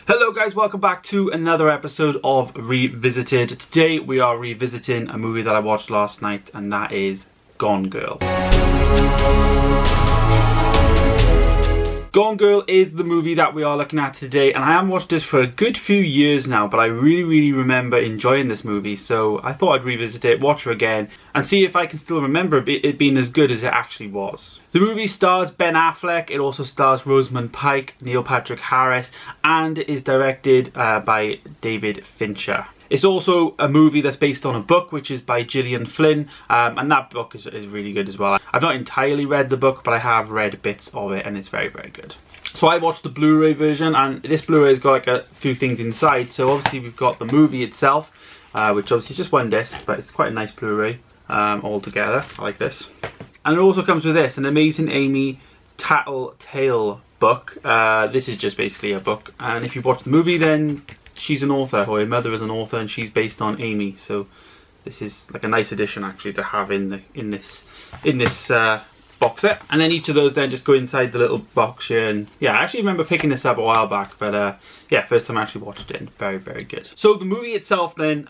Hello guys, welcome back to another episode of Revisited. Today we are revisiting a movie that I watched last night, and that is Gone Girl. Gone Girl is the movie that we are looking at today, and I haven't watched this for a good few years now, but I really remember enjoying this movie, so I thought I'd revisit it, watch her again, and see if I can still remember it being as good as it actually was. The movie stars Ben Affleck, it also stars Rosamund Pike, Neil Patrick Harris, and is directed by David Fincher. It's also a movie that's based on a book, which is by Gillian Flynn, and that book is really good as well. I've not entirely read the book, but I have read bits of it, and it's very good. So I watched the Blu-ray version, and this Blu-ray's got like a few things inside. So obviously we've got the movie itself, which obviously is just one disc, but it's quite a nice Blu-ray all together. I like this. And it also comes with this, an Amazing Amy Tattletale book. This is just basically a book, and if you watch the movie, then she's an author, or her mother is an author, and she's based on Amy. So this is like a nice addition actually to have in this box set. And then each of those then just go inside the little box here. And yeah, I actually remember picking this up a while back, but yeah, first time I actually watched it, and very good. So the movie itself then,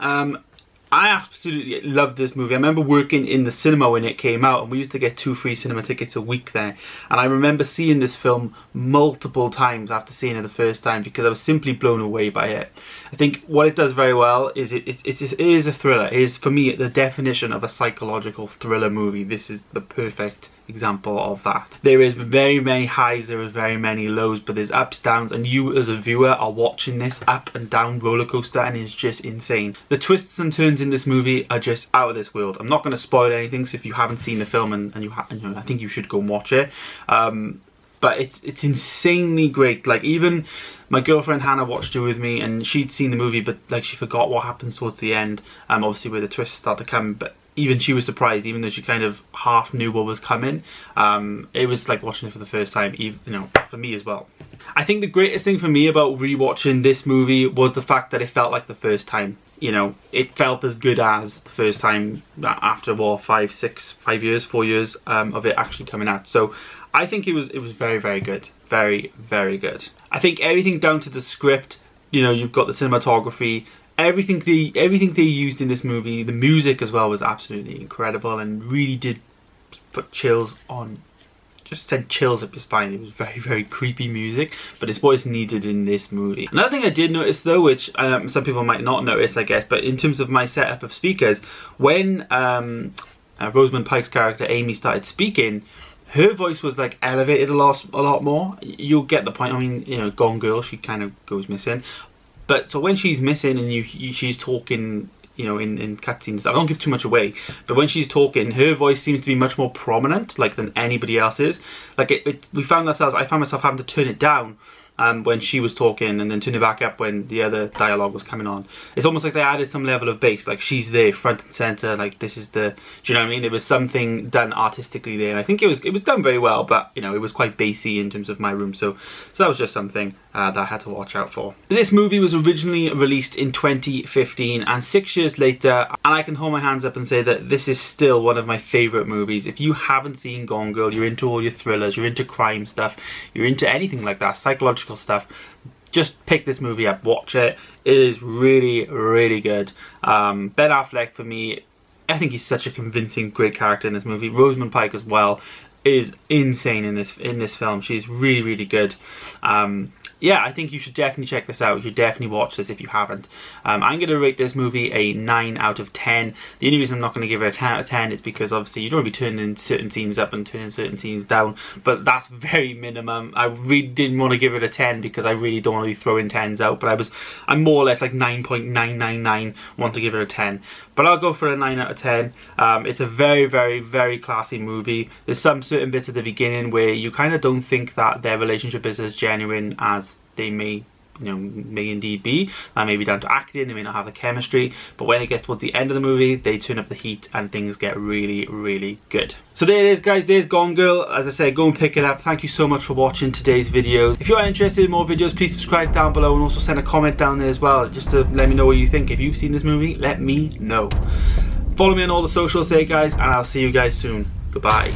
I absolutely loved this movie. I remember working in the cinema when it came out, and we used to get 2 free cinema tickets a week there. And I remember seeing this film multiple times after seeing it the first time, because I was simply blown away by it. I think what it does very well is it is a thriller. It is, for me, the definition of a psychological thriller movie. This is the perfect example of that. There is very many highs, there is very many lows, but there's ups, downs, and you as a viewer are watching this up and down roller coaster, and it's just insane. The twists and turns in this movie are just out of this world. I'm not going to spoil anything, so if you haven't seen the film, and I think you should go and watch it. But it's insanely great. Like, even my girlfriend Hannah watched it with me, and she'd seen the movie, but like she forgot what happens towards the end. Obviously where the twists start to come, but even she was surprised, even though she kind of half knew what was coming. It was like watching it for the first time, even, you know, for me as well. I think the greatest thing for me about rewatching this movie was the fact that it felt like the first time. You know, it felt as good as the first time after, what, 4 years of it actually coming out. So I think it was very good, very good. I think everything down to the script, you know, you've got the cinematography, everything they used in this movie, the music as well was absolutely incredible, and really did put chills on, just sent chills up your spine. It was very creepy music, but it's what is needed in this movie. Another thing I did notice though, which some people might not notice, I guess, but in terms of my setup of speakers, when Rosamund Pike's character Amy started speaking, her voice was like elevated a lot more. You'll get the point. I mean, you know, Gone Girl, she kind of goes missing. But so when she's missing and she's talking, you know, in cutscenes, I don't give too much away, but when she's talking, her voice seems to be much more prominent, like, than anybody else's. Like, I found myself having to turn it down when she was talking, and then turn it back up when the other dialogue was coming on. It's almost like they added some level of bass, like she's there front and center, like this is the, do you know what I mean? There was something done artistically there, and I think it was done very well, but you know, it was quite bassy in terms of my room, so that was just something that I had to watch out for. This movie was originally released in 2015, and 6 years later, and I can hold my hands up and say that this is still one of my favourite movies. If you haven't seen Gone Girl, you're into all your thrillers, you're into crime stuff, you're into anything like that, psychological stuff, just pick this movie up, watch it. It is really good. Ben Affleck, for me, I think he's such a convincing, great character in this movie. Rosamund Pike as well is insane in this film. She's really good. Yeah, I think you should definitely check this out. You should definitely watch this if you haven't. I'm going to rate this movie a 9 out of 10. The only reason I'm not going to give it a 10 out of 10 is because obviously you don't want to be turning certain scenes up and turning certain scenes down, but that's very minimum. I really didn't want to give it a 10 because I really don't want to be throwing 10s out, but I'm more or less like 9.999, want to give it a 10. But I'll go for a 9 out of 10. It's a very classy movie. There's some certain bits at the beginning where you kind of don't think that their relationship is as genuine as they may indeed be. That may be down to acting, they may not have the chemistry, but when it gets towards the end of the movie, they turn up the heat and things get really good. So there it is, guys, there's Gone Girl. As I said, go and pick it up. Thank you so much for watching today's video. If you are interested in more videos, please subscribe down below, and also send a comment down there as well, just to let me know what you think. If you've seen this movie, let me know. Follow me on all the socials there, guys, and I'll see you guys soon. Goodbye.